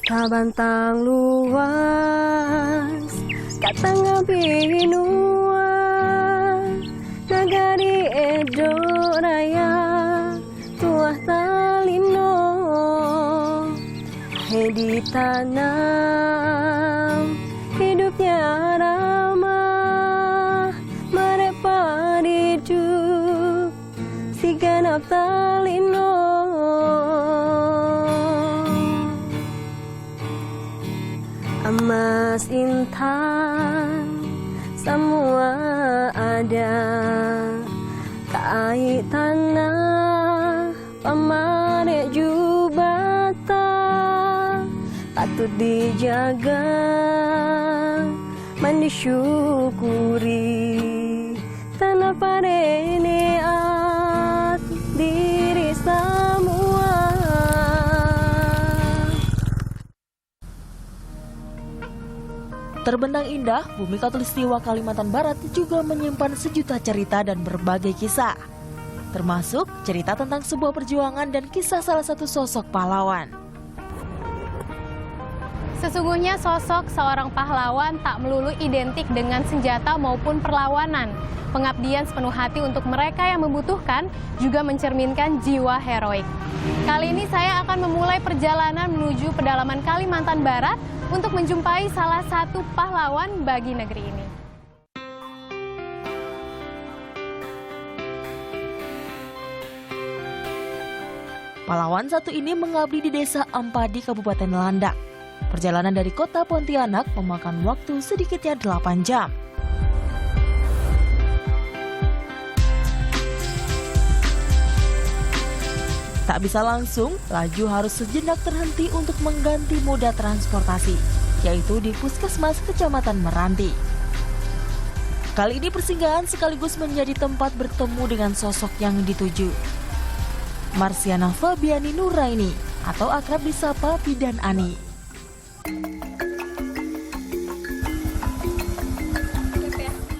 Kabantang luas, katang binua, nagari Edo Raya, tuah talino, di tanam, hidupnya ramah, mereka hidup, si ganap talino. Emas intan semua ada, kai tanah pamanek jubata patut dijaga, mendisyukuri tanah pareneat diri semua. Terbentang indah, bumi Khatulistiwa Kalimantan Barat juga menyimpan sejuta cerita dan berbagai kisah. Termasuk cerita tentang sebuah perjuangan dan kisah salah satu sosok pahlawan. Sesungguhnya sosok seorang pahlawan tak melulu identik dengan senjata maupun perlawanan. Pengabdian sepenuh hati untuk mereka yang membutuhkan juga mencerminkan jiwa heroik. Kali ini saya akan memulai perjalanan menuju pedalaman Kalimantan Barat untuk menjumpai salah satu pahlawan bagi negeri ini. Pahlawan satu ini mengabdi di Desa Ampadi, Kabupaten Landak. Perjalanan dari kota Pontianak memakan waktu sedikitnya 8 jam. Tak bisa langsung, laju harus sejenak terhenti untuk mengganti moda transportasi, yaitu di Puskesmas Kecamatan Meranti. Kali ini persinggahan sekaligus menjadi tempat bertemu dengan sosok yang dituju. Marsiana Fabiani Nuraini atau akrab disapa Bidan Ani.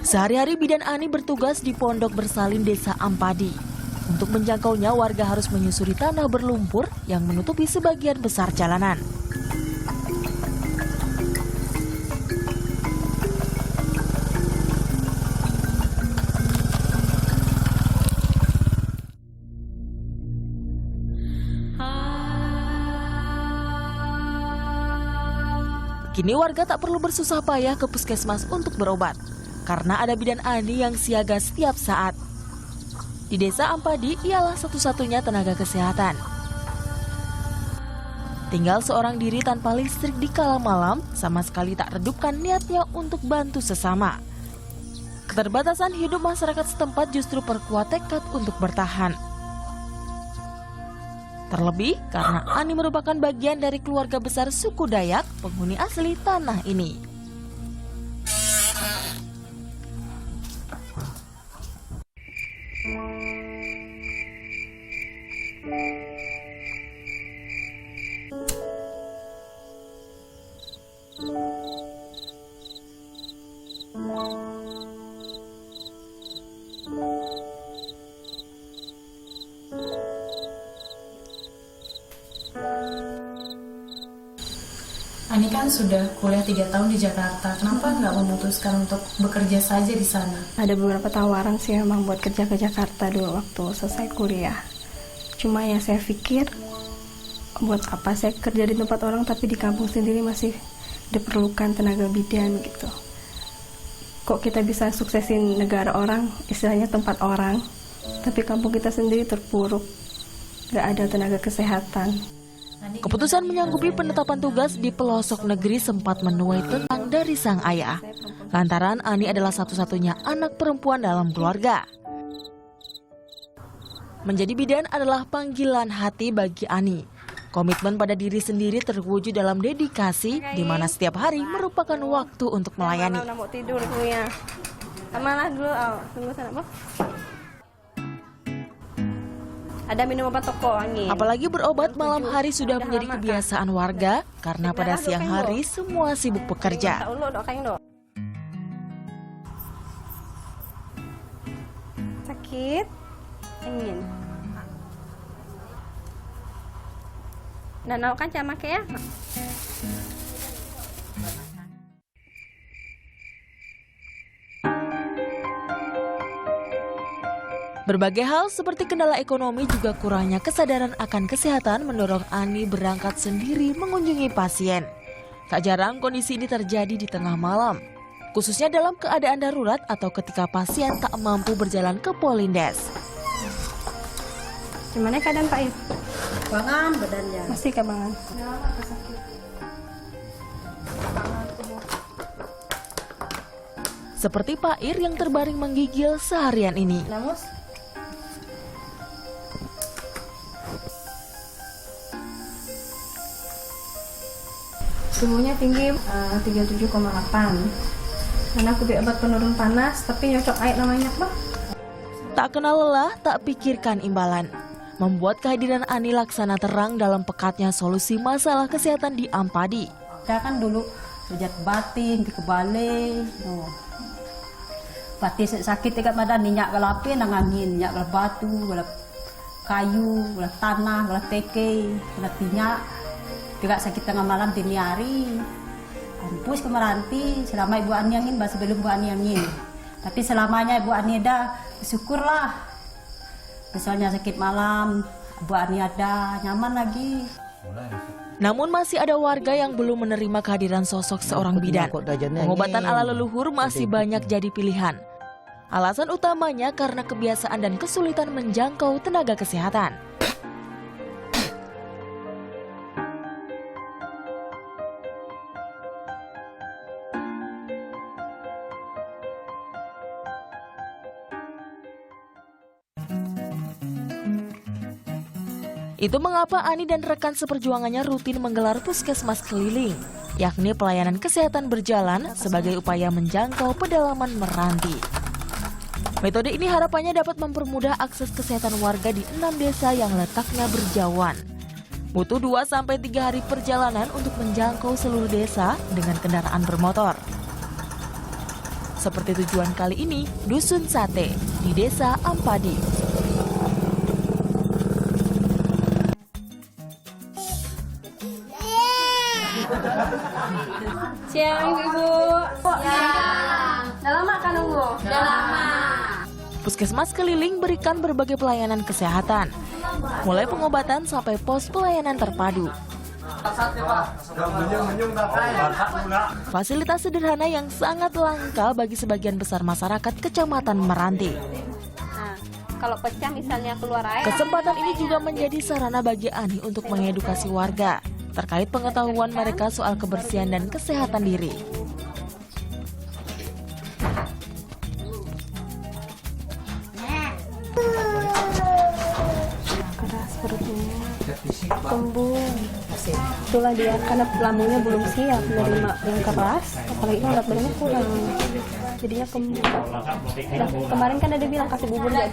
Sehari-hari Bidan Ani bertugas di Pondok Bersalin Desa Ampadi. Untuk menjangkaunya, warga harus menyusuri tanah berlumpur yang menutupi sebagian besar jalanan. Kini warga tak perlu bersusah payah ke puskesmas untuk berobat, karena ada Bidan Ani yang siaga setiap saat. Di Desa Ampadi, ialah satu-satunya tenaga kesehatan. Tinggal seorang diri tanpa listrik di kala malam, sama sekali tak redupkan niatnya untuk bantu sesama. Keterbatasan hidup masyarakat setempat justru perkuat tekad untuk bertahan. Terlebih karena Ani merupakan bagian dari keluarga besar suku Dayak, penghuni asli tanah ini. Ani kan sudah kuliah 3 tahun di Jakarta. Kenapa nggak memutuskan untuk bekerja saja di sana? Ada beberapa tawaran sih emang buat kerja ke Jakarta dulu waktu selesai kuliah. Cuma ya saya pikir, buat apa saya kerja di tempat orang tapi di kampung sendiri masih diperlukan tenaga bidan gitu. Kok kita bisa suksesin negara orang, istilahnya tempat orang, tapi kampung kita sendiri terpuruk, nggak ada tenaga kesehatan. Keputusan menyanggupi penetapan tugas di pelosok negeri sempat menuai tentang dari sang ayah. Lantaran Ani adalah satu-satunya anak perempuan dalam keluarga. Menjadi bidan adalah panggilan hati bagi Ani. Komitmen pada diri sendiri terwujud dalam dedikasi, di mana setiap hari merupakan waktu untuk melayani. Mau tidur ya. Kemana dulu? Tunggu sana, Bu. Ada minum obat toko angin. Apalagi berobat malam hari sudah menjadi kebiasaan warga, karena pada siang hari semua sibuk bekerja. Sakit? Angin. Nanau kan sama kayak Berbagai hal seperti kendala ekonomi juga kurangnya kesadaran akan kesehatan mendorong Ani berangkat sendiri mengunjungi pasien. Tak jarang kondisi ini terjadi di tengah malam, khususnya dalam keadaan darurat atau ketika pasien tak mampu berjalan ke Polindes. Gimana keadaan Pak Ir? Bangan badannya. Masih kebangan. Seperti Pak Ir yang terbaring menggigil seharian ini. Namus? Suhunya tinggi 37,8. Karena aku beli obat penurun panas, tapi nyocok air namanya Pak. Tak kenal lelah, tak pikirkan imbalan. Membuat kehadiran Ani laksana terang dalam pekatnya solusi masalah kesehatan di Ampadi. Kita kan dulu sejak batin, ke balik. Batin sakit dekat badan, minyak galapi, nangangin, minyak galap batu, galap kayu, galap tanah, galap teke, galap minyak. Juga sakit tengah malam dini hari. Kampus ke Meranti, selama Ibu Ani angin, masih belum Bu Ani angin. Tapi selamanya Ibu Ani ada, syukurlah. Misalnya sakit malam, Bu Ani ada, nyaman lagi. Namun masih ada warga yang belum menerima kehadiran sosok seorang bidan. Pengobatan ala leluhur masih banyak jadi pilihan. Alasan utamanya karena kebiasaan dan kesulitan menjangkau tenaga kesehatan. Itu mengapa Ani dan rekan seperjuangannya rutin menggelar puskesmas keliling, yakni pelayanan kesehatan berjalan sebagai upaya menjangkau pedalaman Meranti. Metode ini harapannya dapat mempermudah akses kesehatan warga di 6 desa yang letaknya berjauhan. Butuh 2-3 hari perjalanan untuk menjangkau seluruh desa dengan kendaraan bermotor. Seperti tujuan kali ini, Dusun Sate di Desa Ampadi. Siang Ibu. Udah lama kan nunggu? Udah lama. Puskesmas keliling berikan berbagai pelayanan kesehatan, mulai pengobatan sampai pos pelayanan terpadu. Fasilitas sederhana yang sangat langka bagi sebagian besar masyarakat Kecamatan Meranti. Nah, kalau pecah misalnya keluar air. Kesempatan ini juga menjadi sarana bagi Ani untuk mengedukasi warga terkait pengetahuan mereka soal kebersihan dan kesehatan diri. Keras perutnya, kembung. Itulah dia, karena lambungnya belum siap menerima yang keras, apalagi kalau berat badannya kurang, jadinya kembung. Nah, kemarin kan ada bilang kasih bubur jadi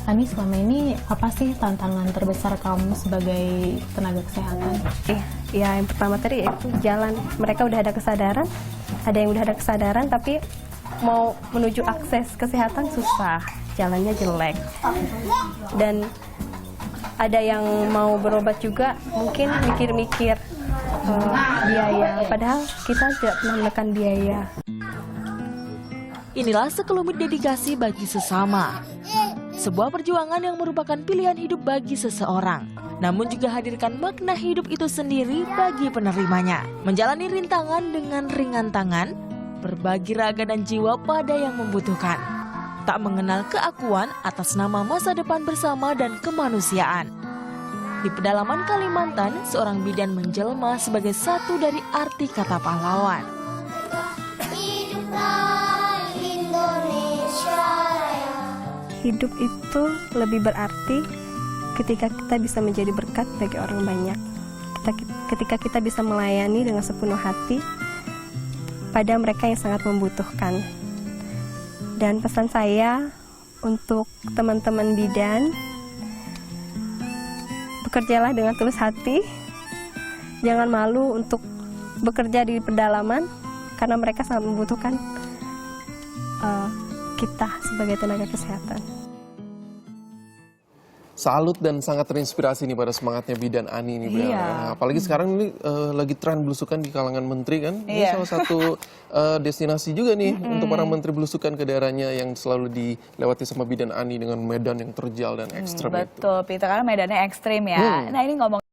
Ani, selama ini apa sih tantangan terbesar kamu sebagai tenaga kesehatan? Ya yang pertama tadi itu jalan. Mereka udah ada kesadaran, ada yang udah ada kesadaran tapi mau menuju akses kesehatan susah, jalannya jelek. Dan ada yang mau berobat juga mungkin mikir-mikir biaya, padahal kita tidak pernah menekan biaya. Inilah sekelumit dedikasi bagi sesama. Sebuah perjuangan yang merupakan pilihan hidup bagi seseorang, namun juga hadirkan makna hidup itu sendiri bagi penerimanya. Menjalani rintangan dengan ringan tangan, berbagi raga dan jiwa pada yang membutuhkan. Tak mengenal keakuan atas nama masa depan bersama dan kemanusiaan. Di pedalaman Kalimantan, seorang bidan menjelma sebagai satu dari arti kata pahlawan. Hidup itu lebih berarti ketika kita bisa menjadi berkat bagi orang banyak. Ketika kita bisa melayani dengan sepenuh hati pada mereka yang sangat membutuhkan. Dan pesan saya untuk teman-teman bidan, bekerjalah dengan tulus hati. Jangan malu untuk bekerja di pedalaman karena mereka sangat membutuhkan kita sebagai tenaga kesehatan. salut dan sangat terinspirasi nih pada semangatnya Bidan Ani nih, Briana. Iya. Nah, apalagi sekarang ini lagi tren belusukan di kalangan menteri kan. Ini Iya. salah satu destinasi juga nih untuk para menteri belusukan ke daerahnya yang selalu dilewati sama Bidan Ani dengan medan yang terjal dan ekstrem itu. Betul, Peter, karena medannya ekstrim ya. Nah, ini ngomong